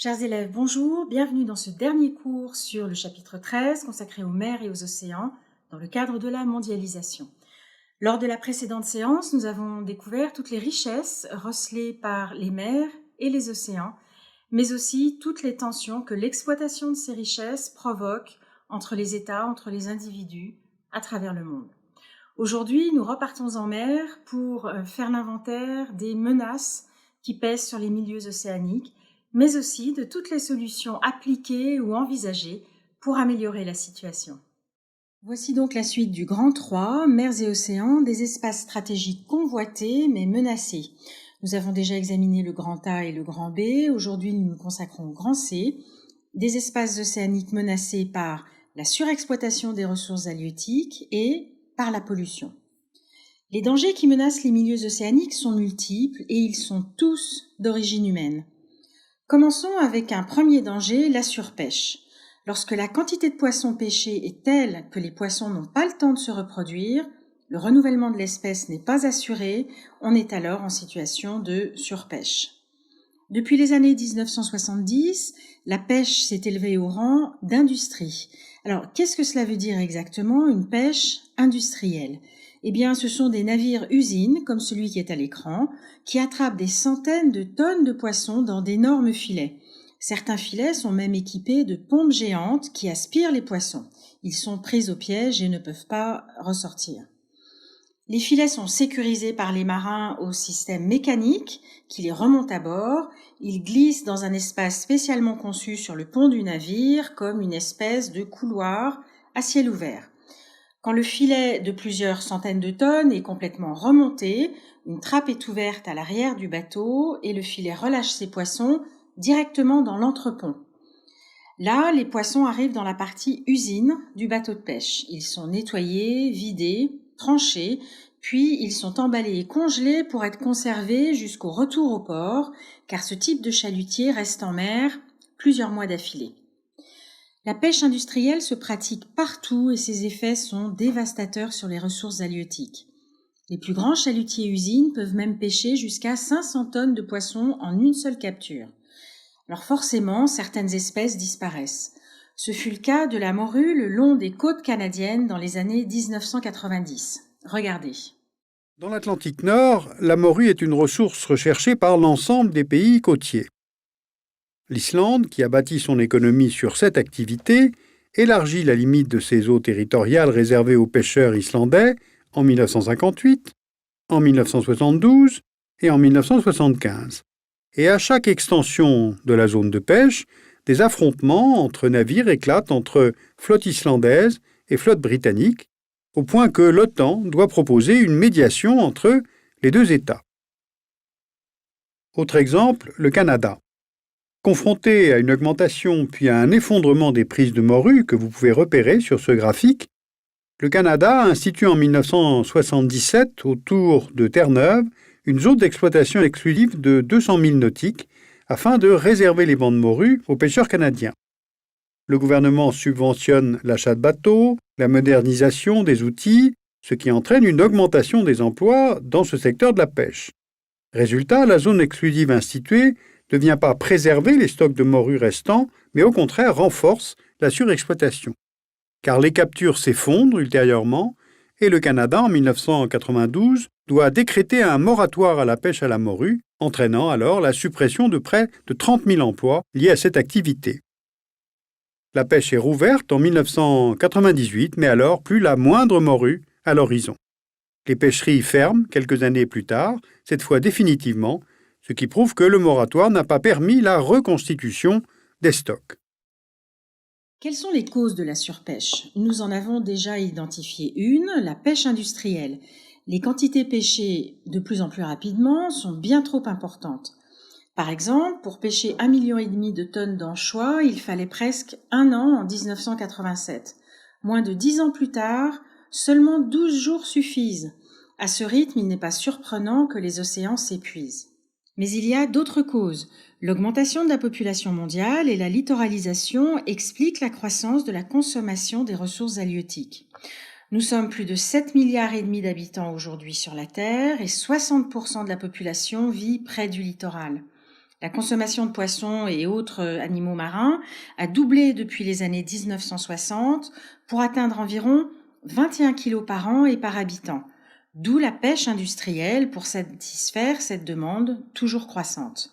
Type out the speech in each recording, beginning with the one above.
Chers élèves, bonjour, bienvenue dans ce dernier cours sur le chapitre 13 consacré aux mers et aux océans dans le cadre de la mondialisation. Lors de la précédente séance, nous avons découvert toutes les richesses recelées par les mers et les océans, mais aussi toutes les tensions que l'exploitation de ces richesses provoque entre les États, entre les individus, à travers le monde. Aujourd'hui, nous repartons en mer pour faire l'inventaire des menaces qui pèsent sur les milieux océaniques, mais aussi de toutes les solutions appliquées ou envisagées pour améliorer la situation. Voici donc la suite du Grand 3, mers et océans, des espaces stratégiques convoités mais menacés. Nous avons déjà examiné le Grand A et le Grand B, aujourd'hui nous nous consacrons au Grand C, des espaces océaniques menacés par la surexploitation des ressources halieutiques et par la pollution. Les dangers qui menacent les milieux océaniques sont multiples et ils sont tous d'origine humaine. Commençons avec un premier danger, la surpêche. Lorsque la quantité de poissons pêchés est telle que les poissons n'ont pas le temps de se reproduire, le renouvellement de l'espèce n'est pas assuré, on est alors en situation de surpêche. Depuis les années 1970, la pêche s'est élevée au rang d'industrie. Alors, qu'est-ce que cela veut dire exactement, une pêche industrielle ? Eh bien, ce sont des navires-usines, comme celui qui est à l'écran, qui attrapent des centaines de tonnes de poissons dans d'énormes filets. Certains filets sont même équipés de pompes géantes qui aspirent les poissons. Ils sont pris au piège et ne peuvent pas ressortir. Les filets sont sécurisés par les marins au système mécanique qui les remonte à bord. Ils glissent dans un espace spécialement conçu sur le pont du navire, comme une espèce de couloir à ciel ouvert. Quand le filet de plusieurs centaines de tonnes est complètement remonté, une trappe est ouverte à l'arrière du bateau et le filet relâche ses poissons directement dans l'entrepont. Là, les poissons arrivent dans la partie usine du bateau de pêche. Ils sont nettoyés, vidés, tranchés, puis ils sont emballés et congelés pour être conservés jusqu'au retour au port, car ce type de chalutier reste en mer plusieurs mois d'affilée. La pêche industrielle se pratique partout et ses effets sont dévastateurs sur les ressources halieutiques. Les plus grands chalutiers-usines peuvent même pêcher jusqu'à 500 tonnes de poissons en une seule capture. Alors forcément, certaines espèces disparaissent. Ce fut le cas de la morue le long des côtes canadiennes dans les années 1990. Regardez. Dans l'Atlantique Nord, la morue est une ressource recherchée par l'ensemble des pays côtiers. L'Islande, qui a bâti son économie sur cette activité, élargit la limite de ses eaux territoriales réservées aux pêcheurs islandais en 1958, en 1972 et en 1975. Et à chaque extension de la zone de pêche, des affrontements entre navires éclatent entre flotte islandaise et flotte britannique, au point que l'OTAN doit proposer une médiation entre les deux États. Autre exemple, le Canada. Confronté à une augmentation puis à un effondrement des prises de morue que vous pouvez repérer sur ce graphique, le Canada institue en 1977, autour de Terre-Neuve, une zone d'exploitation exclusive de 200 milles nautiques afin de réserver les bancs de morue aux pêcheurs canadiens. Le gouvernement subventionne l'achat de bateaux, la modernisation des outils, ce qui entraîne une augmentation des emplois dans ce secteur de la pêche. Résultat, la zone exclusive instituée ne vient pas préserver les stocks de morue restants, mais au contraire renforce la surexploitation. Car les captures s'effondrent ultérieurement, et le Canada, en 1992, doit décréter un moratoire à la pêche à la morue, entraînant alors la suppression de près de 30 000 emplois liés à cette activité. La pêche est rouverte en 1998, mais alors plus la moindre morue à l'horizon. Les pêcheries ferment quelques années plus tard, cette fois définitivement, ce qui prouve que le moratoire n'a pas permis la reconstitution des stocks. Quelles sont les causes de la surpêche ? Nous en avons déjà identifié une, la pêche industrielle. Les quantités pêchées de plus en plus rapidement sont bien trop importantes. Par exemple, pour pêcher 1,5 million de tonnes d'anchois, il fallait presque 1 an en 1987. Moins de 10 ans plus tard, seulement 12 jours suffisent. À ce rythme, il n'est pas surprenant que les océans s'épuisent. Mais il y a d'autres causes. L'augmentation de la population mondiale et la littoralisation expliquent la croissance de la consommation des ressources halieutiques. Nous sommes plus de 7,5 milliards d'habitants aujourd'hui sur la Terre et 60% de la population vit près du littoral. La consommation de poissons et autres animaux marins a doublé depuis les années 1960 pour atteindre environ 21 kilos par an et par habitant, d'où la pêche industrielle pour satisfaire cette demande toujours croissante.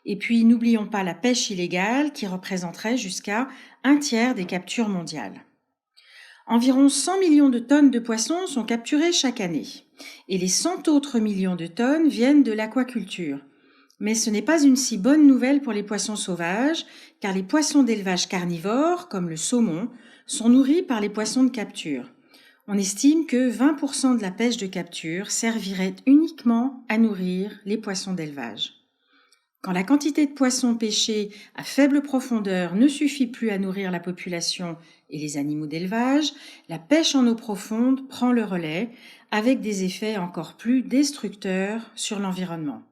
Et puis n'oublions pas la pêche illégale qui représenterait jusqu'à un tiers des captures mondiales. Environ 100 millions de tonnes de poissons sont capturées chaque année et les 100 autres millions de tonnes viennent de l'aquaculture. Mais ce n'est pas une si bonne nouvelle pour les poissons sauvages, car les poissons d'élevage carnivores, comme le saumon, sont nourris par les poissons de capture. On estime que 20% de la pêche de capture servirait uniquement à nourrir les poissons d'élevage. Quand la quantité de poissons pêchés à faible profondeur ne suffit plus à nourrir la population et les animaux d'élevage, la pêche en eau profonde prend le relais, avec des effets encore plus destructeurs sur l'environnement.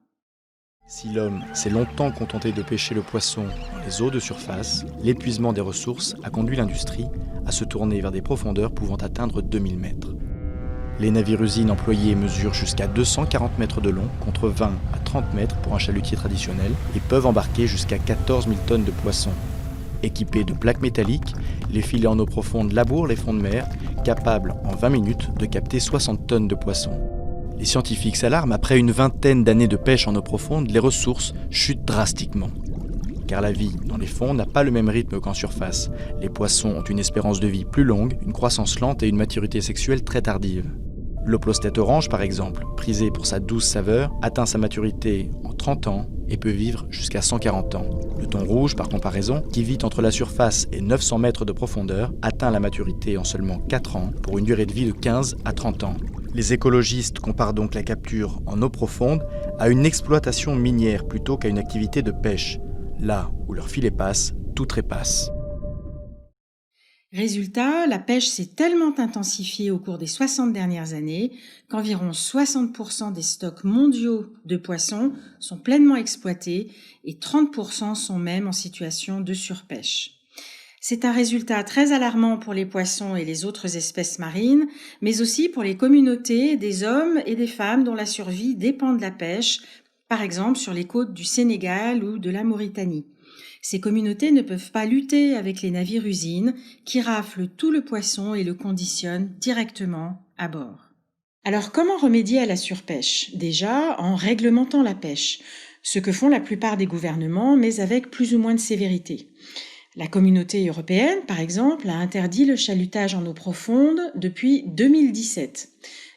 Si l'homme s'est longtemps contenté de pêcher le poisson dans les eaux de surface, l'épuisement des ressources a conduit l'industrie à se tourner vers des profondeurs pouvant atteindre 2000 mètres. Les navires-usines employés mesurent jusqu'à 240 mètres de long, contre 20 à 30 mètres pour un chalutier traditionnel, et peuvent embarquer jusqu'à 14 000 tonnes de poissons. Équipés de plaques métalliques, les filets en eau profonde labourent les fonds de mer, capables en 20 minutes de capter 60 tonnes de poissons. Les scientifiques s'alarment, après une vingtaine d'années de pêche en eau profonde, les ressources chutent drastiquement. Car la vie dans les fonds n'a pas le même rythme qu'en surface. Les poissons ont une espérance de vie plus longue, une croissance lente et une maturité sexuelle très tardive. L'oplostète orange, par exemple, prisé pour sa douce saveur, atteint sa maturité en 30 ans et peut vivre jusqu'à 140 ans. Le thon rouge, par comparaison, qui vit entre la surface et 900 mètres de profondeur, atteint la maturité en seulement 4 ans pour une durée de vie de 15 à 30 ans. Les écologistes comparent donc la capture en eau profonde à une exploitation minière plutôt qu'à une activité de pêche. Là où leur filet passe, tout trépasse. Résultat, la pêche s'est tellement intensifiée au cours des 60 dernières années qu'environ 60% des stocks mondiaux de poissons sont pleinement exploités et 30% sont même en situation de surpêche. C'est un résultat très alarmant pour les poissons et les autres espèces marines, mais aussi pour les communautés des hommes et des femmes dont la survie dépend de la pêche, par exemple sur les côtes du Sénégal ou de la Mauritanie. Ces communautés ne peuvent pas lutter avec les navires-usines qui raflent tout le poisson et le conditionnent directement à bord. Alors comment remédier à la surpêche ? Déjà en réglementant la pêche, ce que font la plupart des gouvernements, mais avec plus ou moins de sévérité. La communauté européenne, par exemple, a interdit le chalutage en eau profonde depuis 2017,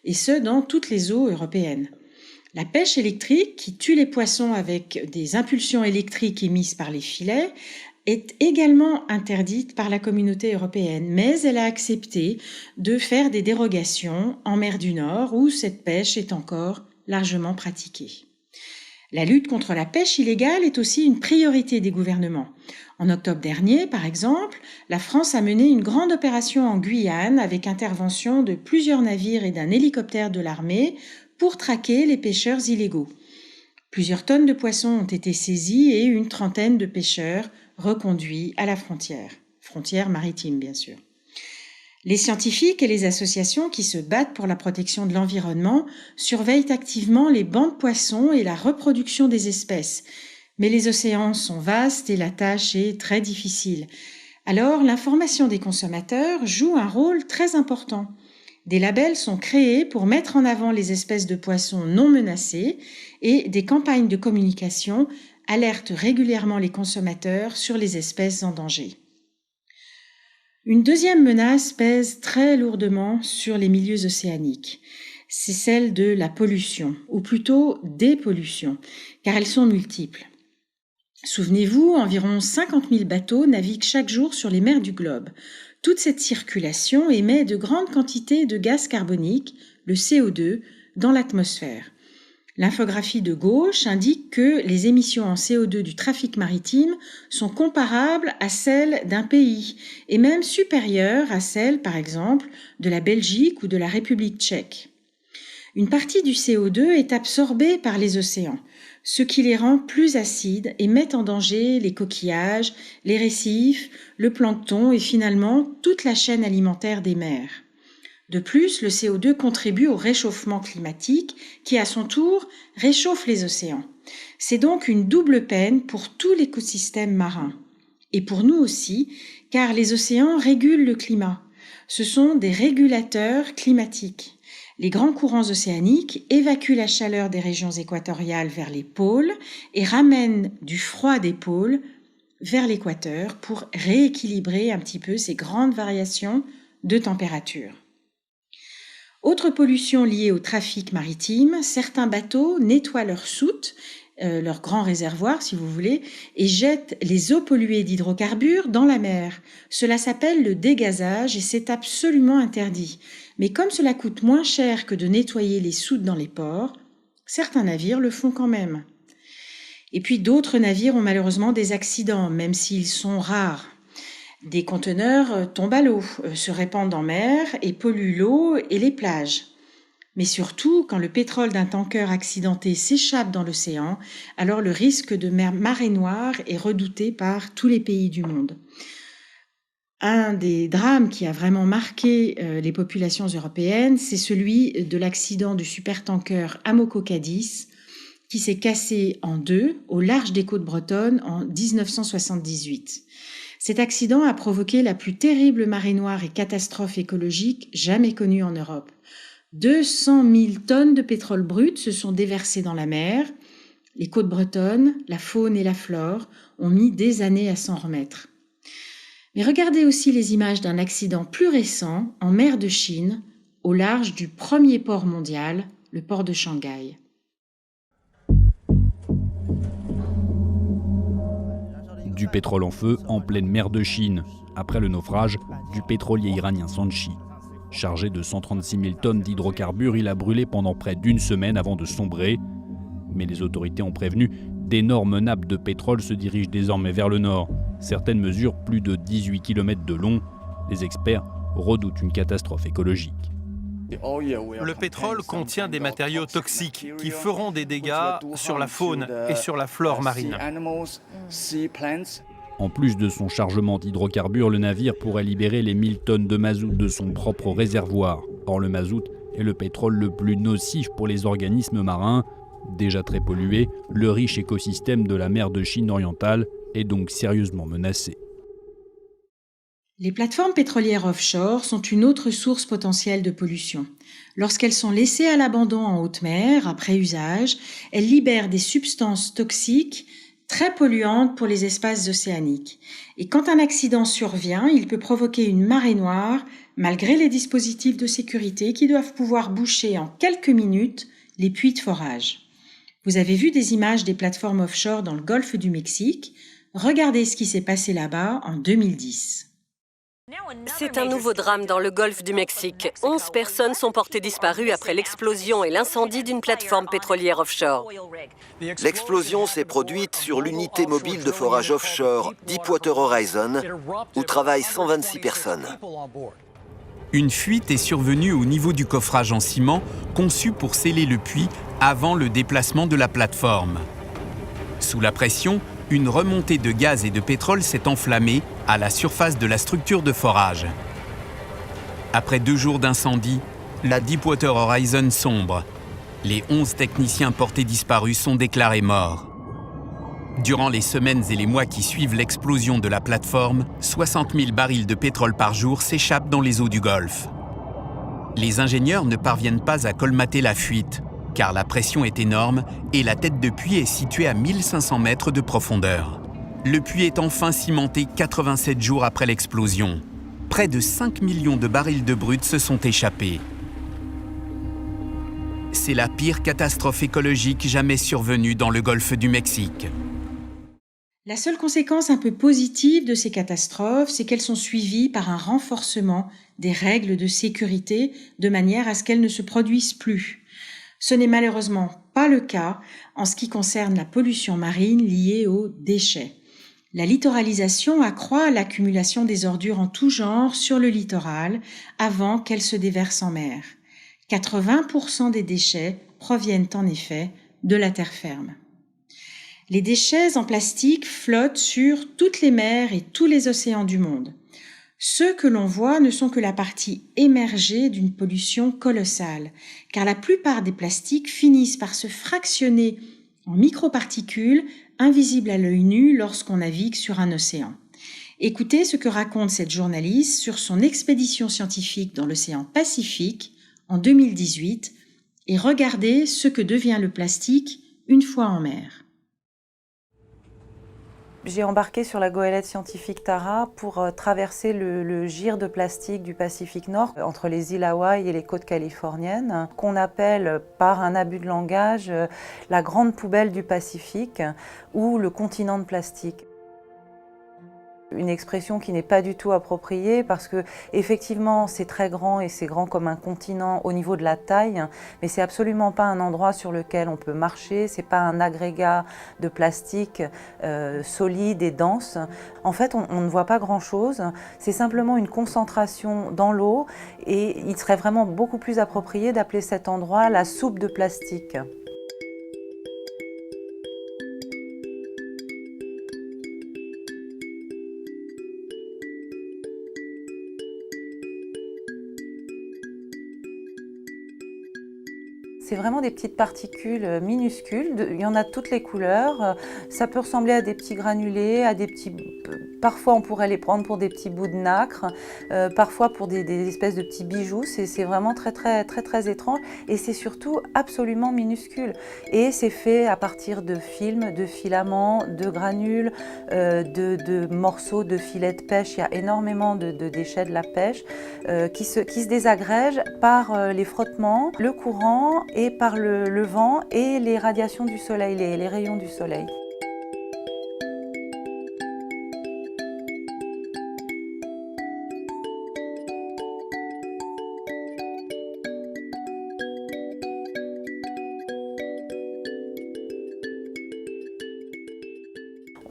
et ce dans toutes les eaux européennes. La pêche électrique, qui tue les poissons avec des impulsions électriques émises par les filets, est également interdite par la communauté européenne, mais elle a accepté de faire des dérogations en mer du Nord où cette pêche est encore largement pratiquée. La lutte contre la pêche illégale est aussi une priorité des gouvernements. En octobre dernier, par exemple, la France a mené une grande opération en Guyane avec intervention de plusieurs navires et d'un hélicoptère de l'armée pour traquer les pêcheurs illégaux. Plusieurs tonnes de poissons ont été saisies et une trentaine de pêcheurs reconduits à la frontière maritime bien sûr. Les scientifiques et les associations qui se battent pour la protection de l'environnement surveillent activement les bancs de poissons et la reproduction des espèces. Mais les océans sont vastes et la tâche est très difficile. Alors, l'information des consommateurs joue un rôle très important. Des labels sont créés pour mettre en avant les espèces de poissons non menacées et des campagnes de communication alertent régulièrement les consommateurs sur les espèces en danger. Une deuxième menace pèse très lourdement sur les milieux océaniques. C'est celle de la pollution, ou plutôt des pollutions, car elles sont multiples. Souvenez-vous, environ 50 000 bateaux naviguent chaque jour sur les mers du globe. Toute cette circulation émet de grandes quantités de gaz carbonique, le CO2, dans l'atmosphère. L'infographie de gauche indique que les émissions en CO2 du trafic maritime sont comparables à celles d'un pays et même supérieures à celles, par exemple, de la Belgique ou de la République tchèque. Une partie du CO2 est absorbée par les océans, ce qui les rend plus acides et met en danger les coquillages, les récifs, le plancton et finalement toute la chaîne alimentaire des mers. De plus, le CO2 contribue au réchauffement climatique qui, à son tour, réchauffe les océans. C'est donc une double peine pour tout l'écosystème marin. Et pour nous aussi, car les océans régulent le climat. Ce sont des régulateurs climatiques. Les grands courants océaniques évacuent la chaleur des régions équatoriales vers les pôles et ramènent du froid des pôles vers l'équateur pour rééquilibrer un petit peu ces grandes variations de température. Autre pollution liée au trafic maritime, certains bateaux nettoient leurs soutes, leurs grands réservoirs si vous voulez, et jettent les eaux polluées d'hydrocarbures dans la mer. Cela s'appelle le dégazage et c'est absolument interdit. Mais comme cela coûte moins cher que de nettoyer les soutes dans les ports, certains navires le font quand même. Et puis d'autres navires ont malheureusement des accidents, même s'ils sont rares. Des conteneurs tombent à l'eau, se répandent en mer et polluent l'eau et les plages. Mais surtout, quand le pétrole d'un tanker accidenté s'échappe dans l'océan, alors le risque de marée noire est redouté par tous les pays du monde. Un des drames qui a vraiment marqué les populations européennes, c'est celui de l'accident du supertanker Amoco Cadiz, qui s'est cassé en deux au large des côtes bretonnes en 1978. Cet accident a provoqué la plus terrible marée noire et catastrophe écologique jamais connue en Europe. 200 000 tonnes de pétrole brut se sont déversées dans la mer. Les côtes bretonnes, la faune et la flore ont mis des années à s'en remettre. Mais regardez aussi les images d'un accident plus récent en mer de Chine, au large du premier port mondial, le port de Shanghai. Du pétrole en feu en pleine mer de Chine, après le naufrage du pétrolier iranien Sanchi. Chargé de 136 000 tonnes d'hydrocarbures, il a brûlé pendant près d'une semaine avant de sombrer. Mais les autorités ont prévenu, d'énormes nappes de pétrole se dirigent désormais vers le nord. Certaines mesurent plus de 18 km de long. Les experts redoutent une catastrophe écologique. Le pétrole contient des matériaux toxiques qui feront des dégâts sur la faune et sur la flore marine. En plus de son chargement d'hydrocarbures, le navire pourrait libérer les 1000 tonnes de mazout de son propre réservoir. Or, le mazout est le pétrole le plus nocif pour les organismes marins. Déjà très pollué, le riche écosystème de la mer de Chine orientale est donc sérieusement menacé. Les plateformes pétrolières offshore sont une autre source potentielle de pollution. Lorsqu'elles sont laissées à l'abandon en haute mer, après usage, elles libèrent des substances toxiques très polluantes pour les espaces océaniques. Et quand un accident survient, il peut provoquer une marée noire, malgré les dispositifs de sécurité qui doivent pouvoir boucher en quelques minutes les puits de forage. Vous avez vu des images des plateformes offshore dans le golfe du Mexique. Regardez ce qui s'est passé là-bas en 2010. C'est un nouveau drame dans le golfe du Mexique. 11 personnes sont portées disparues après l'explosion et l'incendie d'une plateforme pétrolière offshore. L'explosion s'est produite sur l'unité mobile de forage offshore Deepwater Horizon, où travaillent 126 personnes. Une fuite est survenue au niveau du coffrage en ciment, conçu pour sceller le puits avant le déplacement de la plateforme. Sous la pression, une remontée de gaz et de pétrole s'est enflammée à la surface de la structure de forage. Après 2 jours d'incendie, la Deepwater Horizon sombre. Les 11 techniciens portés disparus sont déclarés morts. Durant les semaines et les mois qui suivent l'explosion de la plateforme, 60 000 barils de pétrole par jour s'échappent dans les eaux du Golfe. Les ingénieurs ne parviennent pas à colmater la fuite, car la pression est énorme et la tête de puits est située à 1500 mètres de profondeur. Le puits est enfin cimenté 87 jours après l'explosion. Près de 5 millions de barils de brut se sont échappés. C'est la pire catastrophe écologique jamais survenue dans le golfe du Mexique. La seule conséquence un peu positive de ces catastrophes, c'est qu'elles sont suivies par un renforcement des règles de sécurité de manière à ce qu'elles ne se produisent plus. Ce n'est malheureusement pas le cas en ce qui concerne la pollution marine liée aux déchets. La littoralisation accroît l'accumulation des ordures en tout genre sur le littoral avant qu'elles se déversent en mer. 80% des déchets proviennent en effet de la terre ferme. Les déchets en plastique flottent sur toutes les mers et tous les océans du monde. Ceux que l'on voit ne sont que la partie émergée d'une pollution colossale, car la plupart des plastiques finissent par se fractionner en microparticules invisibles à l'œil nu lorsqu'on navigue sur un océan. Écoutez ce que raconte cette journaliste sur son expédition scientifique dans l'océan Pacifique en 2018 et regardez ce que devient le plastique une fois en mer. J'ai embarqué sur la goélette scientifique Tara pour traverser le gir de plastique du Pacifique Nord entre les îles Hawaï et les côtes californiennes, qu'on appelle par un abus de langage la grande poubelle du Pacifique ou le continent de plastique. Une expression qui n'est pas du tout appropriée parce que effectivement c'est très grand et c'est grand comme un continent au niveau de la taille, mais c'est absolument pas un endroit sur lequel on peut marcher, c'est pas un agrégat de plastique solide et dense. En fait on ne voit pas grand chose, c'est simplement une concentration dans l'eau et il serait vraiment beaucoup plus approprié d'appeler cet endroit la soupe de plastique. C'est vraiment des petites particules minuscules, il y en a de toutes les couleurs, ça peut ressembler à des petits granulés, à des petits... Parfois on pourrait les prendre pour des petits bouts de nacre, parfois pour des espèces de petits bijoux, c'est vraiment très étrange et c'est surtout absolument minuscule. Et c'est fait à partir de films, de filaments, de granules, de morceaux de filets de pêche, il y a énormément de déchets de la pêche qui se désagrègent par les frottements, le courant et par le vent et les radiations du soleil, les rayons du soleil.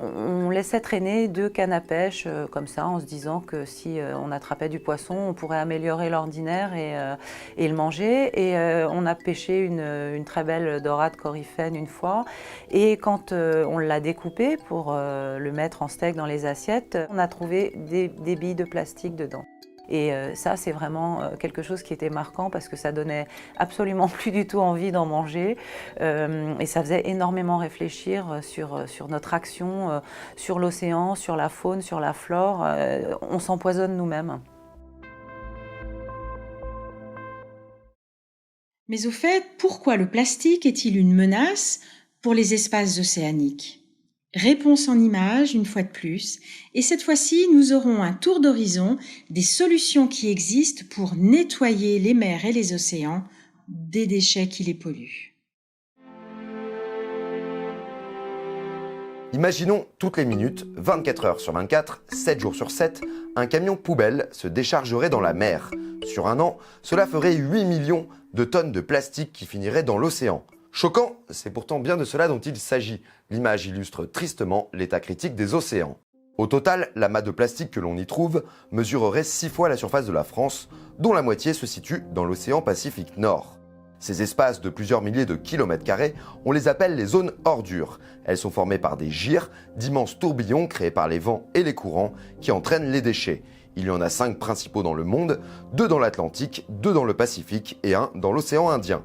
On laissait traîner 2 cannes à pêche comme ça en se disant que si on attrapait du poisson, on pourrait améliorer l'ordinaire et le manger. Et on a pêché une très belle dorade coryphène une fois. Et quand on l'a découpé pour le mettre en steak dans les assiettes, on a trouvé des billes de plastique dedans. Et ça, c'est vraiment quelque chose qui était marquant parce que ça donnait absolument plus du tout envie d'en manger. Et ça faisait énormément réfléchir sur notre action, sur l'océan, sur la faune, sur la flore. On s'empoisonne nous-mêmes. Mais au fait, pourquoi le plastique est-il une menace pour les espaces océaniques ? Réponse en images, une fois de plus, et cette fois-ci, nous aurons un tour d'horizon des solutions qui existent pour nettoyer les mers et les océans des déchets qui les polluent. Imaginons toutes les minutes, 24 heures sur 24, 7 jours sur 7, un camion poubelle se déchargerait dans la mer. Sur un an, cela ferait 8 millions de tonnes de plastique qui finiraient dans l'océan. Choquant, c'est pourtant bien de cela dont il s'agit. L'image illustre tristement l'état critique des océans. Au total, l'amas de plastique que l'on y trouve mesurerait 6 fois la surface de la France, dont la moitié se situe dans l'océan Pacifique Nord. Ces espaces de plusieurs milliers de kilomètres carrés, on les appelle les zones ordures. Elles sont formées par des gyres, d'immenses tourbillons créés par les vents et les courants qui entraînent les déchets. Il y en a 5 principaux dans le monde, 2 dans l'Atlantique, 2 dans le Pacifique et 1 dans l'océan Indien.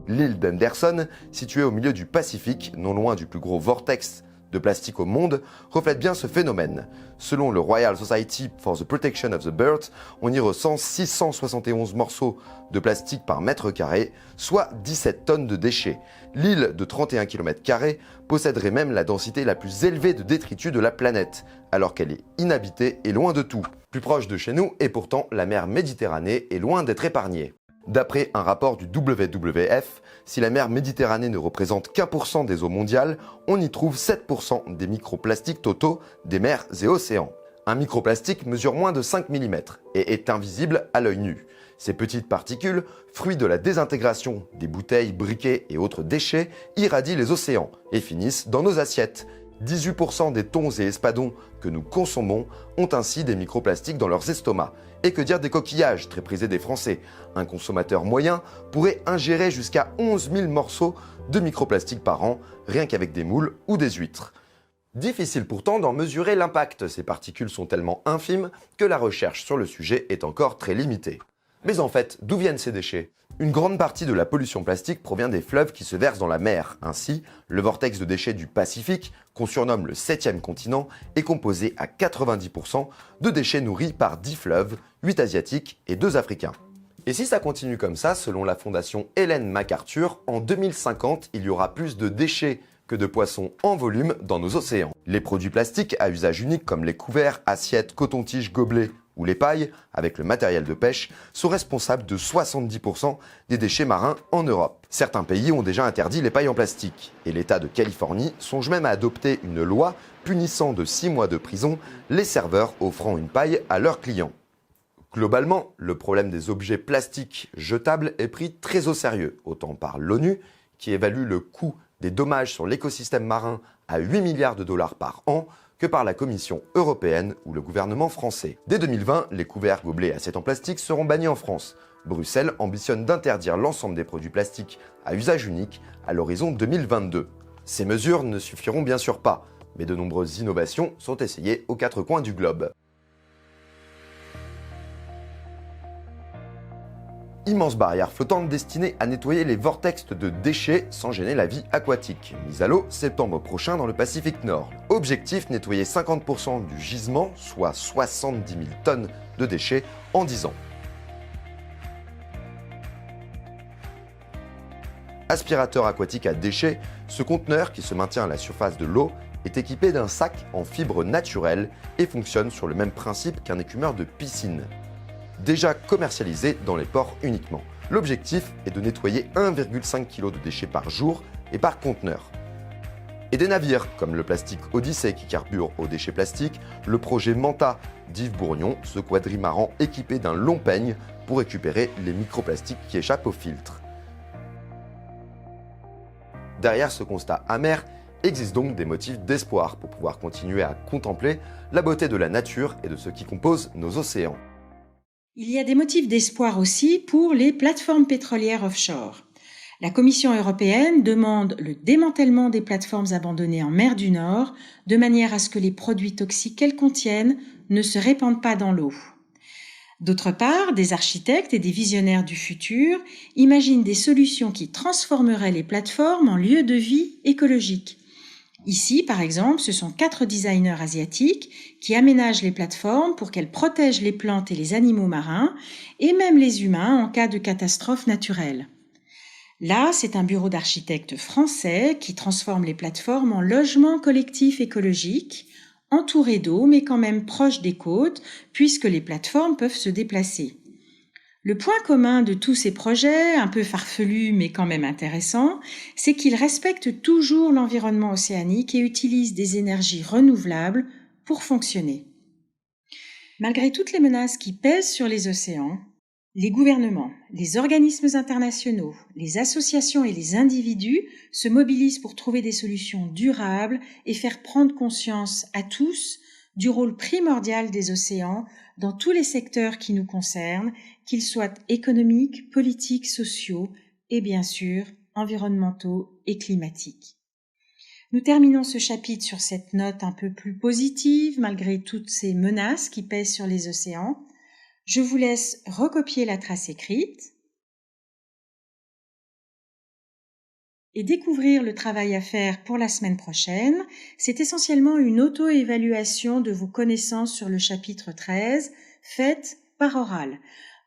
L'île d'Henderson, située au milieu du Pacifique, non loin du plus gros vortex de plastique au monde, reflète bien ce phénomène. Selon le Royal Society for the Protection of the Birds, on y recense 671 morceaux de plastique par mètre carré, soit 17 tonnes de déchets. L'île de 31 km² posséderait même la densité la plus élevée de détritus de la planète, alors qu'elle est inhabitée et loin de tout. Plus proche de chez nous, et pourtant la mer Méditerranée est loin d'être épargnée. D'après un rapport du WWF, si la mer Méditerranée ne représente qu'1% des eaux mondiales, on y trouve 7% des microplastiques totaux des mers et océans. Un microplastique mesure moins de 5 mm et est invisible à l'œil nu. Ces petites particules, fruits de la désintégration des bouteilles, briquets et autres déchets, irradient les océans et finissent dans nos assiettes. 18% des thons et espadons que nous consommons ont ainsi des microplastiques dans leurs estomacs. Et que dire des coquillages, très prisés des Français? Un consommateur moyen pourrait ingérer jusqu'à 11 000 morceaux de microplastiques par an, rien qu'avec des moules ou des huîtres. Difficile pourtant d'en mesurer l'impact, ces particules sont tellement infimes que la recherche sur le sujet est encore très limitée. Mais en fait, d'où viennent ces déchets ? Une grande partie de la pollution plastique provient des fleuves qui se versent dans la mer. Ainsi, le vortex de déchets du Pacifique, qu'on surnomme le 7e continent, est composé à 90% de déchets nourris par 10 fleuves, 8 asiatiques et 2 africains. Et si ça continue comme ça, selon la fondation Ellen MacArthur, en 2050, il y aura plus de déchets que de poissons en volume dans nos océans. Les produits plastiques à usage unique comme les couverts, assiettes, coton-tiges, gobelets ou les pailles, avec le matériel de pêche, sont responsables de 70% des déchets marins en Europe. Certains pays ont déjà interdit les pailles en plastique, et l'État de Californie songe même à adopter une loi punissant de 6 mois de prison les serveurs offrant une paille à leurs clients. Globalement, le problème des objets plastiques jetables est pris très au sérieux, autant par l'ONU, qui évalue le coût des dommages sur l'écosystème marin à 8 milliards de dollars par an, que par la Commission européenne ou le gouvernement français. Dès 2020, les couverts, gobelets et assiettes en plastique seront bannis en France. Bruxelles ambitionne d'interdire l'ensemble des produits plastiques à usage unique à l'horizon 2022. Ces mesures ne suffiront bien sûr pas, mais de nombreuses innovations sont essayées aux 4 coins du globe. Immense barrière flottante destinée à nettoyer les vortex de déchets sans gêner la vie aquatique. Mise à l'eau septembre prochain dans le Pacifique Nord. Objectif, nettoyer 50% du gisement, soit 70 000 tonnes de déchets en 10 ans. Aspirateur aquatique à déchets, ce conteneur qui se maintient à la surface de l'eau est équipé d'un sac en fibre naturelle et fonctionne sur le même principe qu'un écumeur de piscine. Déjà commercialisé dans les ports uniquement. L'objectif est de nettoyer 1,5 kg de déchets par jour et par conteneur. Et des navires, comme le plastique Odyssey qui carbure aux déchets plastiques, le projet Manta d'Yves Bourgnon, ce quadrimaran équipé d'un long peigne pour récupérer les microplastiques qui échappent au filtre. Derrière ce constat amer, existent donc des motifs d'espoir pour pouvoir continuer à contempler la beauté de la nature et de ce qui compose nos océans. Il y a des motifs d'espoir aussi pour les plateformes pétrolières offshore. La Commission européenne demande le démantèlement des plateformes abandonnées en mer du Nord de manière à ce que les produits toxiques qu'elles contiennent ne se répandent pas dans l'eau. D'autre part, des architectes et des visionnaires du futur imaginent des solutions qui transformeraient les plateformes en lieux de vie écologiques. Ici, par exemple, ce sont 4 designers asiatiques qui aménagent les plateformes pour qu'elles protègent les plantes et les animaux marins, et même les humains en cas de catastrophe naturelle. Là, c'est un bureau d'architectes français qui transforme les plateformes en logements collectifs écologiques, entourés d'eau mais quand même proches des côtes, puisque les plateformes peuvent se déplacer. Le point commun de tous ces projets, un peu farfelus mais quand même intéressants, c'est qu'ils respectent toujours l'environnement océanique et utilisent des énergies renouvelables pour fonctionner. Malgré toutes les menaces qui pèsent sur les océans, les gouvernements, les organismes internationaux, les associations et les individus se mobilisent pour trouver des solutions durables et faire prendre conscience à tous du rôle primordial des océans dans tous les secteurs qui nous concernent, qu'ils soient économiques, politiques, sociaux et bien sûr environnementaux et climatiques. Nous terminons ce chapitre sur cette note un peu plus positive malgré toutes ces menaces qui pèsent sur les océans. Je vous laisse recopier la trace écrite et découvrir le travail à faire pour la semaine prochaine. C'est essentiellement une auto-évaluation de vos connaissances sur le chapitre 13, faite par oral.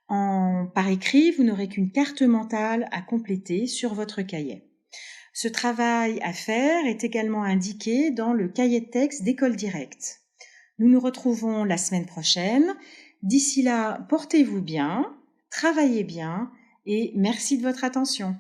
Par écrit, vous n'aurez qu'une carte mentale à compléter sur votre cahier. Ce travail à faire est également indiqué dans le cahier de texte d'École Directe. Nous nous retrouvons la semaine prochaine. D'ici là, portez-vous bien, travaillez bien et merci de votre attention.